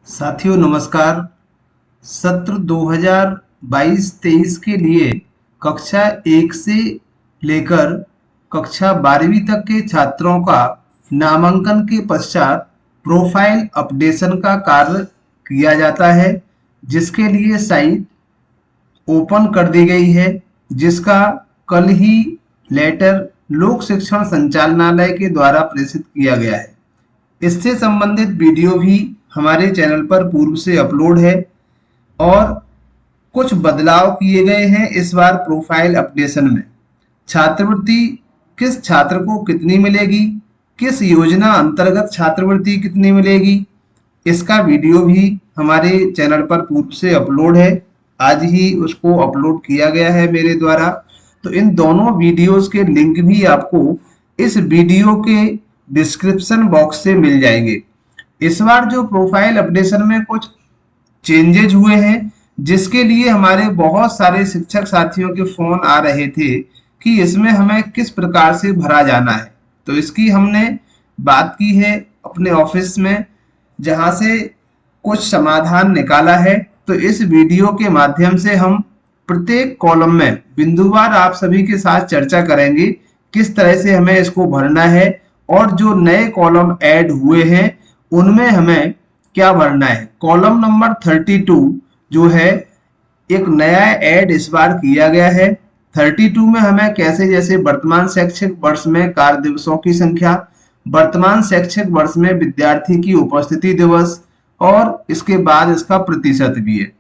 साथियों नमस्कार। सत्र 2022-23 के लिए कक्षा 1 से लेकर कक्षा 12वीं तक के छात्रों का नामांकन के पश्चात प्रोफाइल अपडेशन का कार्य किया जाता है, जिसके लिए साइट ओपन कर दी गई है, जिसका कल ही लेटर लोक शिक्षण संचालनालय के द्वारा प्रेषित किया गया है। इससे संबंधित वीडियो भी हमारे चैनल पर पूर्व से अपलोड है और कुछ बदलाव किए गए हैं इस बार प्रोफाइल अपडेशन में। छात्रवृत्ति किस छात्र को कितनी मिलेगी, किस योजना अंतर्गत छात्रवृत्ति कितनी मिलेगी, इसका वीडियो भी हमारे चैनल पर पूर्व से अपलोड है। आज ही उसको अपलोड किया गया है मेरे द्वारा। तो इन दोनों वीडियोस के लिंक भी आपको इस वीडियो के डिस्क्रिप्शन बॉक्स से मिल जाएंगे। इस बार जो प्रोफाइल अपडेशन में कुछ चेंजेज हुए हैं, जिसके लिए हमारे बहुत सारे शिक्षक साथियों के फोन आ रहे थे कि इसमें हमें किस प्रकार से भरा जाना है। तो इसकी हमने बात की है अपने ऑफिस में, जहां से कुछ समाधान निकाला है। तो इस वीडियो के माध्यम से हम प्रत्येक कॉलम में बिंदुवार आप सभी के साथ चर्चा करेंगे किस तरह से हमें इसको भरना है, और जो नए कॉलम ऐड हुए हैं उनमें हमें क्या भरना है। कॉलम नंबर 32 जो है एक नया ऐड इस बार किया गया है। 32 में हमें कैसे, जैसे वर्तमान शैक्षिक वर्ष में कार्य दिवसों की संख्या, वर्तमान शैक्षिक वर्ष में विद्यार्थी की उपस्थिति दिवस, और इसके बाद इसका प्रतिशत भी है।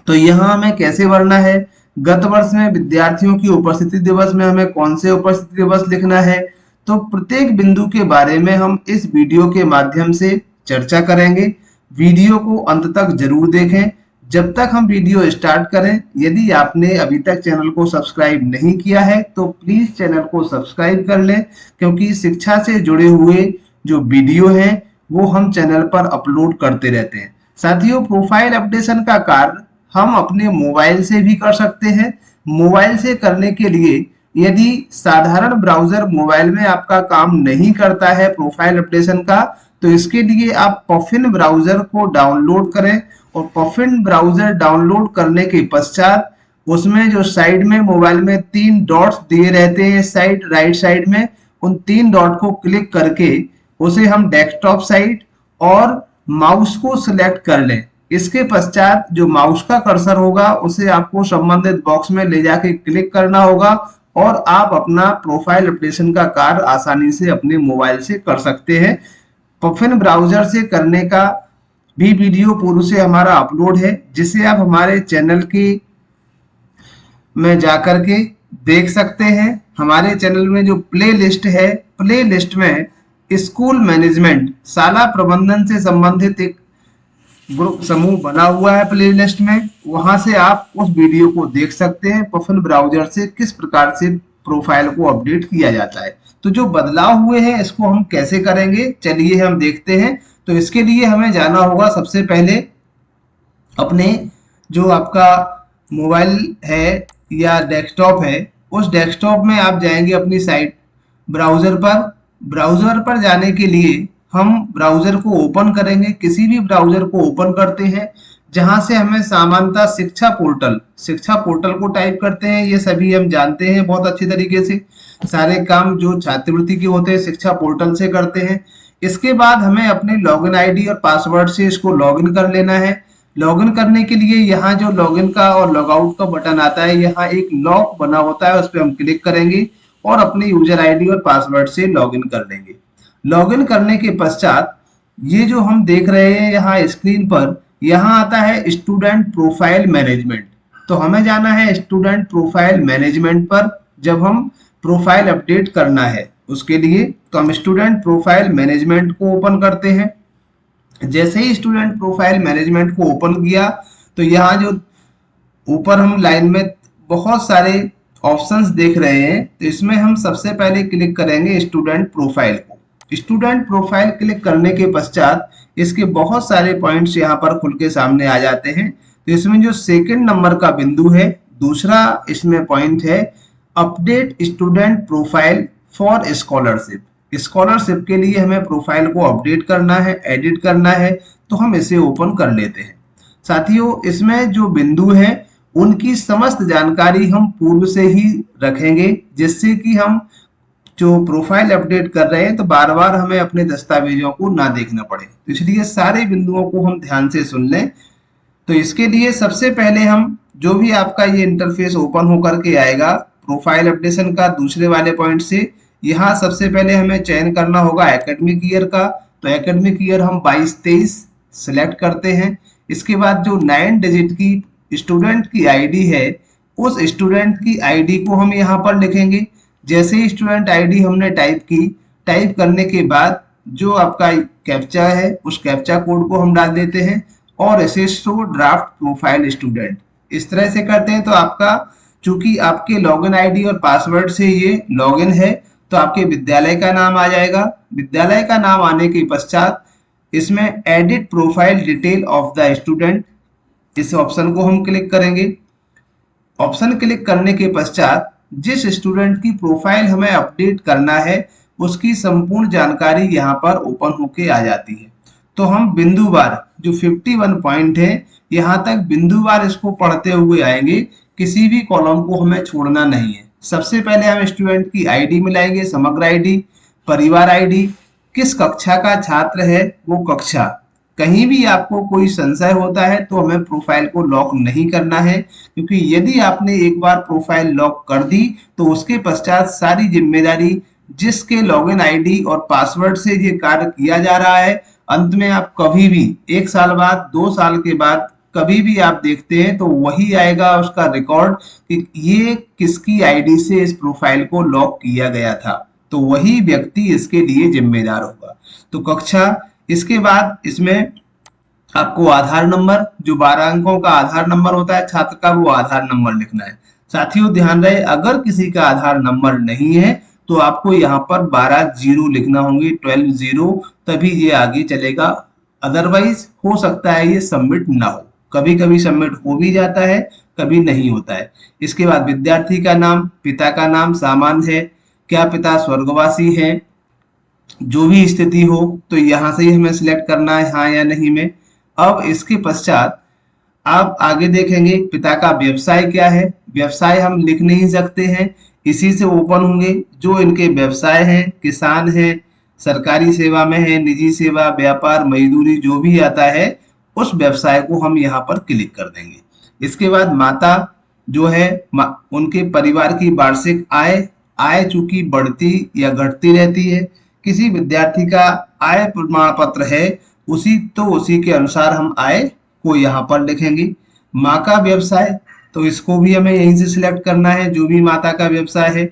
तो यहाँ हमें कैसे भरना है, गत वर्ष में विद्यार्थियों की उपस्थिति दिवस में हमें कौन से उपस्थिति दिवस लिखना है। तो प्रत्येक बिंदु के बारे में हम इस वीडियो के माध्यम से चर्चा करेंगे। वीडियो को अंत तक जरूर देखें। जब तक हम वीडियो स्टार्ट करें, यदि आपने अभी तक चैनल को सब्सक्राइब नहीं किया है तो प्लीज चैनल को सब्सक्राइब कर लें, क्योंकि शिक्षा से जुड़े हुए जो वीडियो हैं वो हम चैनल पर अपलोड करते रहते हैं। साथियों, प्रोफाइल अपडेशन का कार्य हम अपने मोबाइल से भी कर सकते हैं। मोबाइल से करने के लिए यदि साधारण ब्राउजर मोबाइल में आपका काम नहीं करता है प्रोफाइल अपडेशन का, तो इसके लिए आप पफिन ब्राउजर को डाउनलोड करें, और पफिन ब्राउजर डाउनलोड करने के पश्चात उसमें जो साइड में मोबाइल में 3 डॉट्स दिए रहते हैं साइड राइट साइड में, उन 3 डॉट को क्लिक करके उसे हम डेस्कटॉप साइट और माउस को सिलेक्ट कर लें। इसके पश्चात जो माउस का कर्सर होगा उसे आपको संबंधित बॉक्स में ले जाके क्लिक करना होगा, और आप अपना प्रोफाइल अपडेशन का कार्य आसानी से अपने मोबाइल से कर सकते हैं। पफिन ब्राउजर से करने का भी वीडियो पूर्व से हमारा अपलोड है, जिसे आप हमारे चैनल की में जाकर के देख सकते हैं। हमारे चैनल में जो प्ले लिस्ट है, प्ले लिस्ट में स्कूल मैनेजमेंट शाला प्रबंधन से संबंधित एक ग्रुप समूह बना हुआ है प्ले लिस्ट में। वहां से आप उस वीडियो को देख सकते हैं पफिन ब्राउजर से किस प्रकार से प्रोफाइल को अपडेट किया जाता है। तो जो बदलाव हुए हैं इसको हम कैसे करेंगे, चलिए हम देखते हैं। तो इसके लिए हमें जाना होगा सबसे पहले अपने जो आपका मोबाइल है या डेस्कटॉप है, उस डेस्कटॉप में आप जाएंगे अपनी साइट ब्राउजर पर। ब्राउजर पर जाने के लिए हम ब्राउजर को ओपन करेंगे, किसी भी ब्राउजर को ओपन करते हैं जहां से हमें सामान्यतः शिक्षा पोर्टल को टाइप करते हैं। ये सभी हम जानते हैं बहुत अच्छी तरीके से, सारे काम जो छात्रवृत्ति के होते हैं शिक्षा पोर्टल से करते हैं। इसके बाद हमें अपने लॉगिन आईडी और पासवर्ड से इसको लॉगिन कर लेना है। लॉगिन करने के लिए यहाँ जो लॉगिन का और लॉगआउट का बटन आता है, यहाँ एक लॉक बना होता है, उस पर हम क्लिक करेंगे और अपने यूजर आईडी और पासवर्ड से लॉगिन कर लेंगे। लॉगिन करने के पश्चात ये जो हम देख रहे हैं यहाँ स्क्रीन पर, यहाँ आता है स्टूडेंट प्रोफाइल मैनेजमेंट। तो हमें जाना है स्टूडेंट प्रोफाइल मैनेजमेंट पर, जब हम प्रोफाइल अपडेट करना है उसके लिए। तो हम स्टूडेंट प्रोफाइल मैनेजमेंट को ओपन करते हैं। जैसे ही स्टूडेंट प्रोफाइल मैनेजमेंट को ओपन किया तो यहाँ जो ऊपर हम लाइन में बहुत सारे ऑप्शंस देख रहे हैं, तो इसमें हम सबसे पहले क्लिक करेंगे स्टूडेंट प्रोफाइल को। स्टूडेंट प्रोफाइल क्लिक करने के पश्चात इसके बहुत सारे पॉइंट्स यहाँ पर खुल के सामने आ जाते हैं। तो इसमें जो सेकंड नंबर का बिंदु है, दूसरा इसमें पॉइंट है update student profile for scholarship. Scholarship के लिए हमें प्रोफाइल को अपडेट करना है, एडिट करना है, तो हम इसे ओपन कर लेते हैं। साथियों, इसमें जो बिंदु हैं उनकी समस्त जानकारी हम पूर्व से ही रखेंगे, जिससे कि हम जो प्रोफाइल अपडेट कर रहे हैं तो बार बार हमें अपने दस्तावेजों को ना देखना पड़े, तो इसलिए सारे बिंदुओं को हम ध्यान से सुन लें। तो इसके लिए सबसे पहले हम जो भी आपका ये इंटरफेस ओपन होकर के आएगा प्रोफाइल अपडेशन का दूसरे वाले पॉइंट से, यहाँ सबसे पहले हमें चयन करना होगा एकेडमिक ईयर का। तो एकेडमिक ईयर हम 22-23 सिलेक्ट करते हैं। इसके बाद जो 9 डिजिट की स्टूडेंट की आईडी है, उस स्टूडेंट की आईडी को हम यहाँ पर लिखेंगे। जैसे ही स्टूडेंट आईडी हमने टाइप की, टाइप करने के बाद जो आपका कैप्चा है उस कैप्चा कोड को हम डाल देते हैं और इसे शो ड्राफ्ट प्रोफाइल स्टूडेंट इस तरह से करते हैं। तो आपका चूंकि आपके लॉगिन आईडी और पासवर्ड से ये लॉगिन है, तो आपके विद्यालय का नाम आ जाएगा। विद्यालय का नाम आने के पश्चात इसमें edit profile detail of the student, इस ऑप्शन को हम क्लिक करेंगे। ऑप्शन क्लिक करने के पश्चात जिस स्टूडेंट की प्रोफाइल हमें अपडेट करना है उसकी संपूर्ण जानकारी यहाँ पर ओपन होके आ जाती है। तो हम बिंदुवार जो 51 पॉइंट है यहाँ तक बिंदुवार इसको पढ़ते हुए आएंगे, किसी भी कॉलम को हमें छोड़ना नहीं है। सबसे पहले हम स्टूडेंट की आईडी मिलाएंगे, समग्र आईडी, परिवार आईडी, किस कक्षा का छात्र है वो कक्षा। कहीं भी आपको कोई संशय होता है तो हमें प्रोफाइल को लॉक नहीं करना है, क्योंकि यदि आपने एक बार प्रोफाइल लॉक कर दी तो उसके पश्चात सारी जिम्मेदारी जिसके लॉगिन आईडी और पासवर्ड से ये कार्य किया जा रहा है, अंत में आप कभी भी 1 साल बाद 2 साल के बाद कभी भी आप देखते हैं तो वही आएगा उसका रिकॉर्ड कि ये किसकी आईडी से इस प्रोफाइल को लॉक किया गया था, तो वही व्यक्ति इसके लिए जिम्मेदार होगा। तो कक्षा, इसके बाद इसमें आपको आधार नंबर, जो 12 अंकों का आधार नंबर होता है छात्र का, वो आधार नंबर लिखना है। साथियों ध्यान रहे, अगर किसी का आधार नंबर नहीं है तो आपको यहाँ पर 12 जीरो लिखना होंगे, 12 जीरो, तभी ये आगे चलेगा। अदरवाइज हो सकता है ये सबमिट ना हो, कभी कभी सबमिट हो भी जाता है, कभी नहीं होता है। इसके बाद विद्यार्थी का नाम, पिता का नाम सामान्य है, क्या पिता स्वर्गवासी है, जो भी स्थिति हो तो यहाँ से ही हमें सिलेक्ट करना है हाँ या नहीं में। अब इसके पश्चात आप आगे देखेंगे पिता का व्यवसाय क्या है। व्यवसाय हम लिख नहीं सकते हैं, इसी से ओपन होंगे जो इनके व्यवसाय हैं, किसान है, सरकारी सेवा में है, निजी सेवा, व्यापार, मजदूरी, जो भी आता है उस व्यवसाय को हम यहाँ पर क्लिक कर देंगे। इसके बाद माता जो है उनके परिवार की वार्षिक आय, आय चूंकि बढ़ती या घटती रहती है, किसी विद्यार्थी का आय प्रमाण पत्र है उसी के अनुसार हम आय को यहाँ पर लिखेंगे। माँ का व्यवसाय, तो इसको भी हमें यहीं से सिलेक्ट करना है, जो भी माता का व्यवसाय है।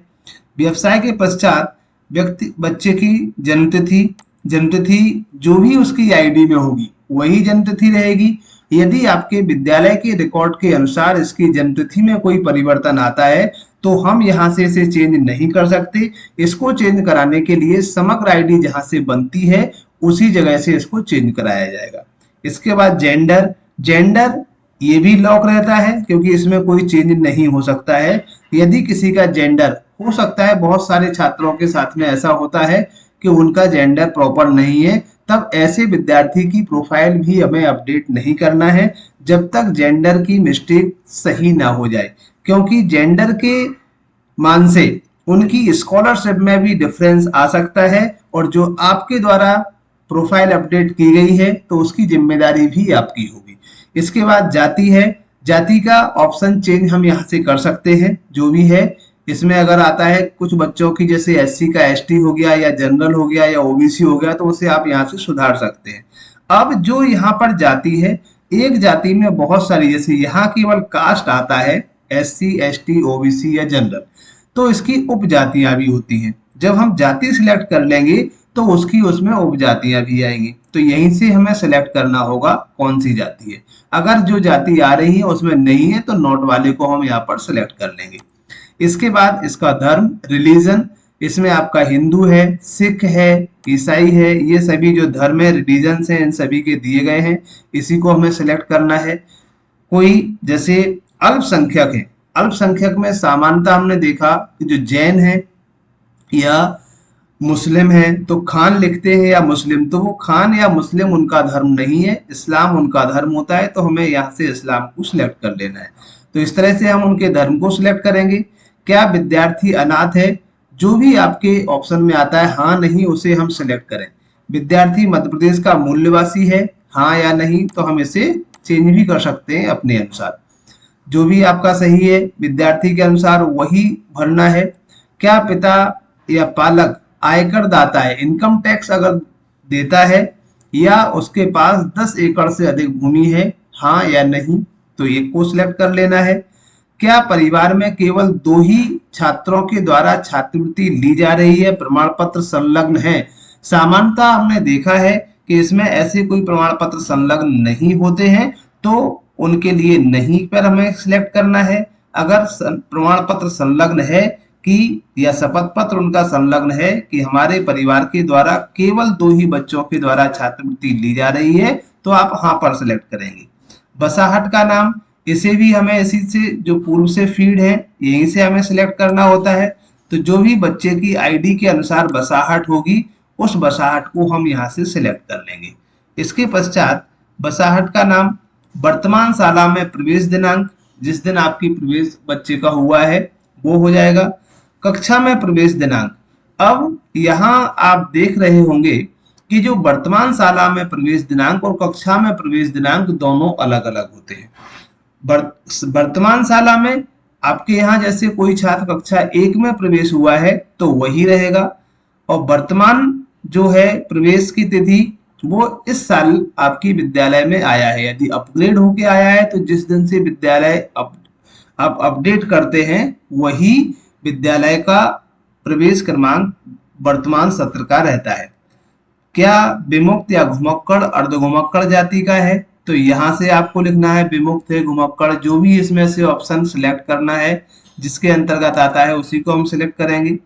व्यवसाय के पश्चात व्यक्ति बच्चे की जन्मतिथि, जन्मतिथि जो भी उसकी आईडी में होगी वही जन्मतिथि रहेगी। यदि आपके विद्यालय के रिकॉर्ड के अनुसार इसकी जन्मतिथि में कोई परिवर्तन आता है तो हम यहाँ से इसे चेंज नहीं कर सकते। इसको चेंज कराने के लिए समग्र आईडी जहाँ से बनती है उसी जगह से इसको चेंज कराया जाएगा। इसके बाद जेंडर, जेंडर ये भी लॉक रहता है क्योंकि इसमें कोई चेंज नहीं हो सकता है। यदि किसी का जेंडर, हो सकता है बहुत सारे छात्रों के साथ में ऐसा होता है कि उनका जेंडर प्रॉपर नहीं है, तब ऐसे विद्यार्थी की प्रोफाइल भी हमें अपडेट नहीं करना है जब तक जेंडर की मिस्टेक सही ना हो जाए, क्योंकि जेंडर के मान से उनकी स्कॉलरशिप में भी डिफरेंस आ सकता है और जो आपके द्वारा प्रोफाइल अपडेट की गई है तो उसकी जिम्मेदारी भी आपकी होगी। इसके बाद जाति है, जाति का ऑप्शन चेंज हम यहाँ से कर सकते हैं, जो भी है। इसमें अगर आता है कुछ बच्चों की जैसे एससी का एसटी हो गया या जनरल हो गया या ओबीसी हो गया तो उसे आप यहाँ से सुधार सकते हैं। अब जो यहाँ पर जाति है, एक जाति में बहुत सारी, जैसे यहाँ केवल कास्ट आता है एससी एसटी ओबीसी या जनरल, तो इसकी उपजातियां भी होती हैं। जब हम जाति सिलेक्ट कर लेंगे तो उसकी उसमें उपजातियां भी आएंगी, तो यहीं से हमें सिलेक्ट करना होगा कौन सी जाति है। अगर जो जाति आ रही है उसमें नहीं है तो नोट वाले को हम यहाँ पर सिलेक्ट कर लेंगे। इसके बाद इसका धर्म, रिलीजन, इसमें आपका हिंदू है, सिख है, ईसाई है, ये सभी जो धर्म है रिलीजन है इन सभी के दिए गए हैं, इसी को हमें सिलेक्ट करना है। कोई जैसे अल्पसंख्यक है, अल्पसंख्यक में सामान्यता हमने देखा कि जो जैन है या मुस्लिम है तो खान लिखते हैं या मुस्लिम, तो वो खान या मुस्लिम उनका धर्म नहीं है, इस्लाम उनका धर्म होता है, तो हमें यहाँ से इस्लाम को सिलेक्ट कर लेना है। तो इस तरह से हम उनके धर्म को सिलेक्ट करेंगे। क्या विद्यार्थी अनाथ है? जो भी आपके ऑप्शन में आता है हाँ नहीं उसे हम सिलेक्ट करें। विद्यार्थी मध्य प्रदेश का मूल निवासी है, हाँ या नहीं, तो हम इसे चेंज भी कर सकते हैं अपने अनुसार। जो भी आपका सही है विद्यार्थी के अनुसार वही भरना है। क्या पिता या पालक आयकर दाता है, इनकम टैक्स अगर देता है, या उसके पास 10 एकड़ से अधिक भूमि है, हाँ या नहीं, तो एक को सिलेक्ट कर लेना है। क्या परिवार में केवल 2 ही छात्रों के द्वारा छात्रवृत्ति ली जा रही है, प्रमाण पत्र संलग्न है? सामान्यतः हमने देखा है कि इसमें ऐसे कोई प्रमाण पत्र संलग्न नहीं होते हैं, तो उनके लिए नहीं पर हमें सिलेक्ट करना है। अगर प्रमाण पत्र संलग्न है कि या शपथ पत्र उनका संलग्न है कि हमारे परिवार के द्वारा केवल 2 ही बच्चों के द्वारा छात्रवृत्ति ली जा रही है, तो आप हाँ पर सिलेक्ट करेंगे। बसाहट का नाम, इसे भी हमें इसी से जो पूर्व से फीड है यहीं से हमें सिलेक्ट करना होता है। तो जो भी बच्चे की आईडी के अनुसार बसाहट होगी उस बसाहट को हम यहाँ से सिलेक्ट कर लेंगे। इसके पश्चात बसाहट का नाम, वर्तमान शाला में प्रवेश दिनांक, जिस दिन आपकी प्रवेश बच्चे का हुआ है वो हो जाएगा। कक्षा में प्रवेश दिनांक, अब यहाँ आप देख रहे होंगे कि जो वर्तमान शाला में प्रवेश दिनांक और कक्षा में प्रवेश दिनांक दोनों अलग अलग होते हैं। वर्तमान शाला में आपके यहाँ जैसे कोई छात्र कक्षा 1 में प्रवेश हुआ है तो वही रहेगा, और वर्तमान जो है प्रवेश की तिथि वो इस साल आपकी विद्यालय में आया है। यदि अपग्रेड होके आया है तो जिस दिन से विद्यालय आप अपडेट करते हैं वही विद्यालय का प्रवेश क्रमांक वर्तमान सत्र का रहता है। क्या विमुक्त या घुमक्कड़ अर्धघुमक्कड़ जाति का है, तो यहाँ से आपको लिखना है विमुक्त है, घुमक्कड़, जो भी इसमें से ऑप्शन सिलेक्ट करना है जिसके अंतर्गत आता है उसी को हम सिलेक्ट करेंगे।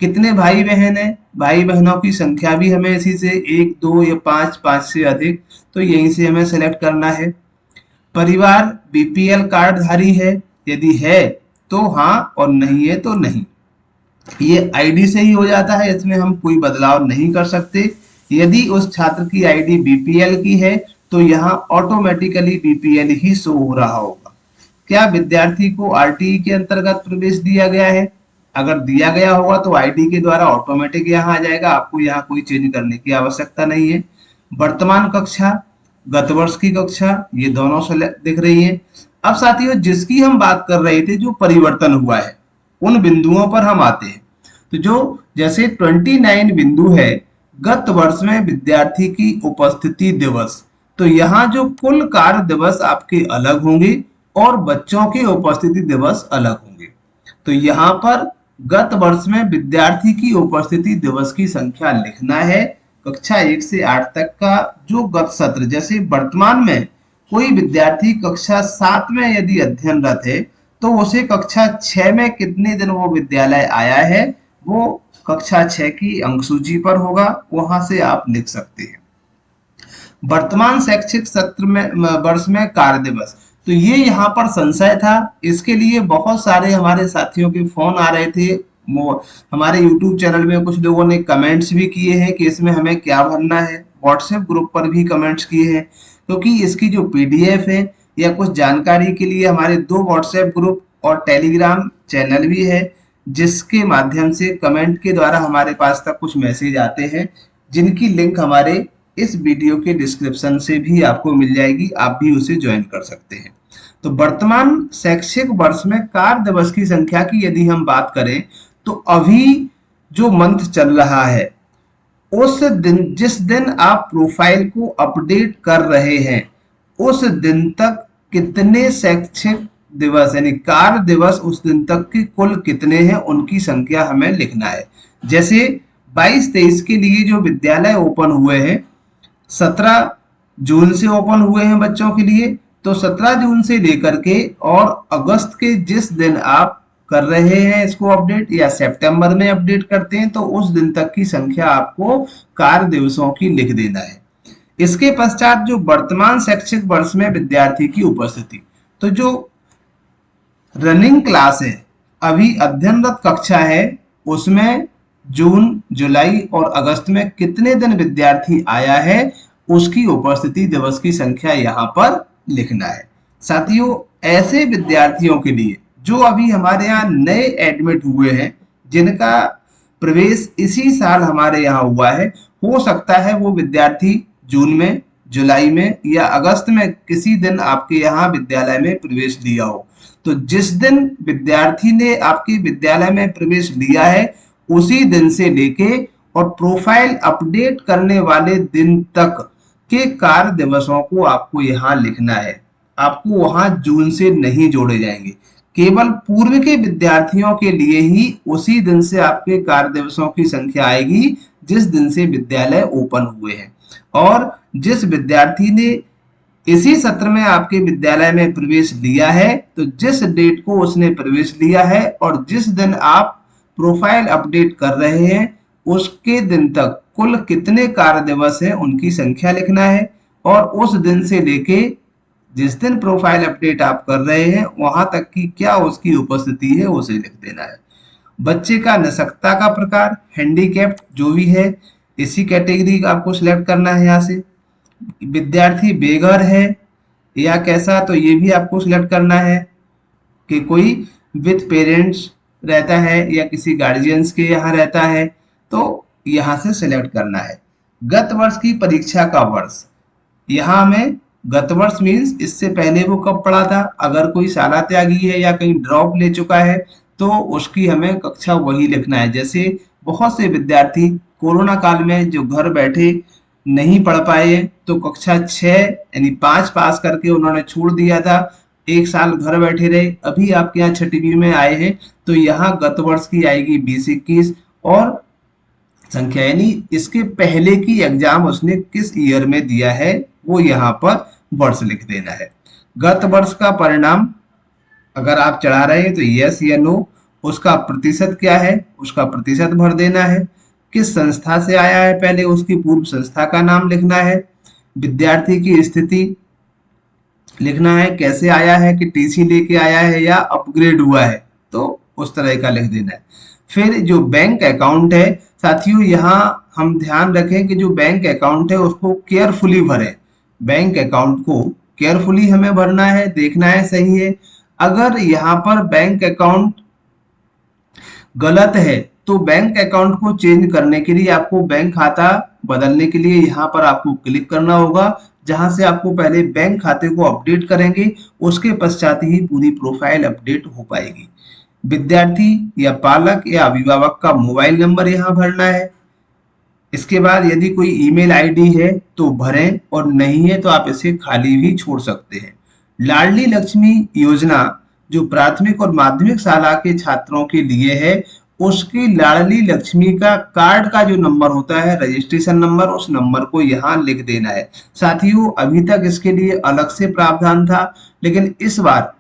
कितने भाई बहन है, भाई बहनों की संख्या भी हमें इसी से 1 2 या 5 5 से अधिक, तो यहीं से हमें सिलेक्ट करना है। परिवार बीपीएल कार्ड धारी है, यदि है तो हाँ और नहीं है तो नहीं। ये आईडी से ही हो जाता है, इसमें हम कोई बदलाव नहीं कर सकते। यदि उस छात्र की आईडी बीपीएल की है तो यहाँ ऑटोमेटिकली बीपीएल ही शो हो रहा होगा। क्या विद्यार्थी को आरटीई के अंतर्गत प्रवेश दिया गया है? अगर दिया गया होगा तो आईडी के द्वारा ऑटोमेटिक यहाँ आ जाएगा, आपको यहाँ कोई चेंज करने की आवश्यकता नहीं है। वर्तमान कक्षा, गत वर्ष की कक्षा, ये दोनों दिख रही है। अब साथियों जिसकी हम बात कर रहे थे जो परिवर्तन हुआ है उन बिंदुओं पर हम आते हैं। तो जो जैसे 29 बिंदु है गत वर्ष में विद्यार्थी की उपस्थिति दिवस, तो यहाँ जो कुल कार्य दिवस आपके अलग होंगे और बच्चों के उपस्थिति दिवस अलग होंगे। तो यहाँ पर गत वर्ष में विद्यार्थी की उपस्थिति दिवस की संख्या लिखना है। कक्षा 1 से 8 तक का जो गत सत्र, जैसे वर्तमान में कोई विद्यार्थी कक्षा 7 में यदि अध्ययनरत है तो उसे कक्षा 6 में कितने दिन वो विद्यालय आया है वो कक्षा 6 की अंक सूची पर होगा, वहां से आप लिख सकते हैं। वर्तमान शैक्षिक सत्र में वर्ष में कार्य दिवस, तो ये यहाँ पर संशय था, इसके लिए बहुत सारे हमारे साथियों के फोन आ रहे थे। हमारे YouTube चैनल में कुछ लोगों ने कमेंट्स भी किए हैं कि इसमें हमें क्या भरना है, व्हाट्सएप ग्रुप पर भी कमेंट्स किए हैं, क्योंकि इसकी जो पीडीएफ है या कुछ जानकारी के लिए हमारे 2 व्हाट्सएप ग्रुप और टेलीग्राम चैनल भी है, जिसके माध्यम से कमेंट के द्वारा हमारे पास तक कुछ मैसेज आते हैं, जिनकी लिंक हमारे इस वीडियो के डिस्क्रिप्शन से भी आपको मिल जाएगी, आप भी उसे ज्वाइन कर सकते हैं। तो वर्तमान शैक्षिक वर्ष में कार्य दिवस की संख्या की यदि हम बात करें तो अभी जो मंथ चल रहा है उस दिन, जिस दिन आप प्रोफाइल को अपडेट कर रहे हैं उस दिन तक कितने शैक्षिक दिवस यानी कार्य दिवस उस दिन तक के कुल कितने हैं उनकी संख्या हमें लिखना है। जैसे 22-23 के लिए जो विद्यालय ओपन हुए हैं 17 जून से ओपन हुए हैं बच्चों के लिए, तो 17 जून से लेकर के और अगस्त के जिस दिन आप कर रहे हैं इसको अपडेट या सितंबर में अपडेट करते हैं तो उस दिन तक की संख्या आपको कार्य दिवसों की लिख देना है। इसके पश्चात जो वर्तमान शैक्षिक वर्ष में विद्यार्थी की उपस्थिति, तो जो रनिंग क्लास है अभी अध्ययनरत कक्षा है उसमें जून, जुलाई और अगस्त में कितने दिन विद्यार्थी आया है, उसकी उपस्थिति दिवस की संख्या यहाँ पर लिखना है। साथियों, ऐसे विद्यार्थियों के लिए जो अभी हमारे यहाँ नए एडमिट हुए हैं, जिनका प्रवेश इसी साल हमारे यहाँ हुआ है, हो सकता है वो विद्यार्थी जून में, जुलाई में या अगस्त में किसी दिन आपके यहाँ विद्यालय में प्रवेश लिया हो। तो जिस दिन विद्यार्थी ने आपके विद्यालय में प्रवेश लिया है, उसी दिन से लेके और प्रोफाइल अपडेट करने वाले दिन तक के कार्य दिवसों को आपको यहाँ लिखना है। आपको वहां जून से नहीं जोड़े जाएंगे। केवल पूर्व के विद्यार्थियों के लिए ही उसी दिन से आपके कार्य दिवसों की संख्या आएगी जिस दिन से विद्यालय ओपन हुए हैं। और जिस विद्यार्थी ने इसी सत्र में आपके विद्यालय में प्रवेश लिया है, तो जिस डेट को उसने प्रवेश लिया है और जिस दिन आप प्रोफाइल अपडेट कर रहे हैं, उसके दिन तक कुल कितने कार्य दिवस हैं उनकी संख्या लिखना है। और उस दिन से लेके जिस दिन प्रोफाइल अपडेट आप कर रहे हैं वहां तक की क्या उसकी उपस्थिति है उसे लिख देना है। बच्चे का निशक्तता का प्रकार, हैंडीकैप्ड जो भी है, इसी कैटेगरी का आपको सिलेक्ट करना है। यहाँ से विद्यार्थी बेघर है या कैसा, तो ये भी आपको सिलेक्ट करना है कि कोई विथ पेरेंट्स रहता है या किसी गार्जियंस के यहाँ रहता है, तो यहाँ से सिलेक्ट करना है। गत वर्ष की परीक्षा का वर्ष, यहाँ हमें गत वर्ष मीन्स इससे पहले वो कब पढ़ा था। अगर कोई शाला त्यागी है या कहीं ड्रॉप ले चुका है तो उसकी हमें कक्षा वही लिखना है। जैसे बहुत से विद्यार्थी कोरोना काल में जो घर बैठे नहीं पढ़ पाए, तो कक्षा 6 यानी 5 पास करके उन्होंने छोड़ दिया था, एक साल घर बैठे रहे, अभी आपके यहाँ छठवीं में आए हैं, तो यहाँ गत वर्ष की आएगी 20-21 और संख्या यानी इसके पहले की एग्जाम उसने किस ईयर में दिया है वो यहाँ पर वर्ष लिख देना है। गत वर्ष का परिणाम अगर आप चढ़ा रहे हैं तो यस या नो, उसका प्रतिशत क्या है उसका प्रतिशत भर देना है। किस संस्था से आया है पहले उसकी पूर्व संस्था का नाम लिखना है। विद्यार्थी की स्थिति लिखना है, कैसे आया है कि टीसी लेके आया है या अपग्रेड हुआ है, तो उस तरह का लिख देना है। फिर जो बैंक अकाउंट है साथियों, यहाँ हम ध्यान रखें कि जो बैंक अकाउंट है उसको केयरफुली भरें। बैंक अकाउंट को केयरफुली हमें भरना है, देखना है सही है। अगर यहाँ पर बैंक अकाउंट गलत है तो बैंक अकाउंट को चेंज करने के लिए आपको बैंक खाता बदलने के लिए यहाँ पर आपको क्लिक करना होगा, जहां से आपको पहले बैंक खाते को अपडेट करेंगे, उसके पश्चात ही पूरी प्रोफाइल अपडेट हो पाएगी। विद्यार्थी या पालक या अभिभावक का मोबाइल नंबर यहाँ भरना है। इसके बाद यदि कोई ईमेल आईडी है तो भरें और नहीं है तो आप इसे खाली भी छोड़ सकते हैं। लाडली लक्ष्मी योजना जो प्राथमिक और माध्यमिक शाला के छात्रों के लिए है, उसकी लाडली लक्ष्मी का कार्ड का जो नंबर होता है रजिस्ट्रेशन नंबर, उस नंबर को यहाँ लिख देना है। साथियों, अभी तक इसके लिए अलग से प्रावधान था, लेकिन इस बार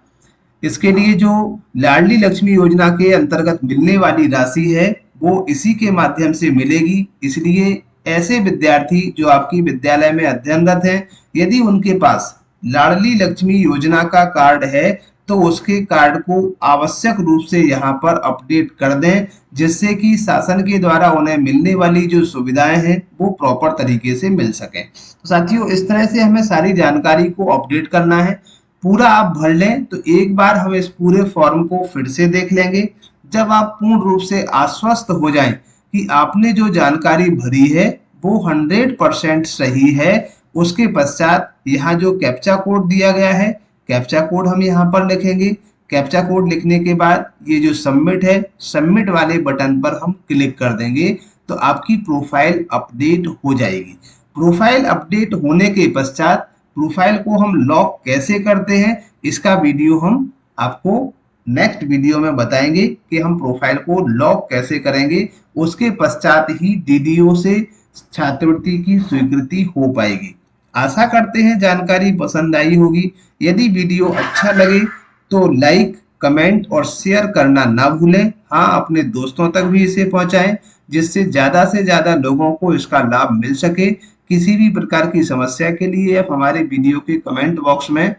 इसके लिए जो लाडली लक्ष्मी योजना के अंतर्गत मिलने वाली राशि है वो इसी के माध्यम से मिलेगी। इसलिए ऐसे विद्यार्थी जो आपकी विद्यालय में अध्ययनरत हैं, यदि उनके पास लाडली लक्ष्मी योजना का कार्ड है तो उसके कार्ड को आवश्यक रूप से यहाँ पर अपडेट कर दें, जिससे कि शासन के द्वारा उन्हें मिलने वाली जो सुविधाएं हैं वो प्रॉपर तरीके से मिल सकें। तो साथियों, इस तरह से हमें सारी जानकारी को अपडेट करना है। पूरा आप भर लें तो एक बार हम इस पूरे फॉर्म को फिर से देख लेंगे। जब आप पूर्ण रूप से आश्वस्त हो जाएं कि आपने जो जानकारी भरी है वो 100% सही है, उसके पश्चात यहाँ जो कैप्चा कोड दिया गया है, कैप्चा कोड हम यहाँ पर लिखेंगे। कैप्चा कोड लिखने के बाद ये जो सबमिट है, सबमिट वाले बटन पर हम क्लिक कर देंगे तो आपकी प्रोफाइल अपडेट हो जाएगी। प्रोफाइल अपडेट होने के पश्चात प्रोफाइल को हम लॉक कैसे करते हैं, इसका वीडियो हम आपको नेक्स्ट वीडियो में बताएंगे कि हम प्रोफाइल को लॉक कैसे करेंगे। उसके पश्चात ही डीडीओ से छात्रवृत्ति की स्वीकृति हो पाएगी। आशा करते हैं जानकारी पसंद आई होगी। यदि वीडियो अच्छा लगे तो लाइक, कमेंट और शेयर करना ना भूलें। हाँ, अपने दोस्तों तक भी इसे पहुंचाएं, जिससे ज्यादा से ज्यादा लोगों को इसका लाभ मिल सके। किसी भी प्रकार की समस्या के लिए आप हमारे वीडियो के कमेंट बॉक्स में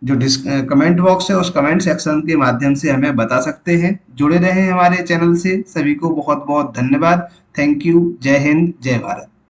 जो कमेंट बॉक्स है उस कमेंट सेक्शन के माध्यम से हमें बता सकते हैं। जुड़े रहें हमारे चैनल से। सभी को बहुत बहुत धन्यवाद। Thank you. जय हिंद, जय भारत।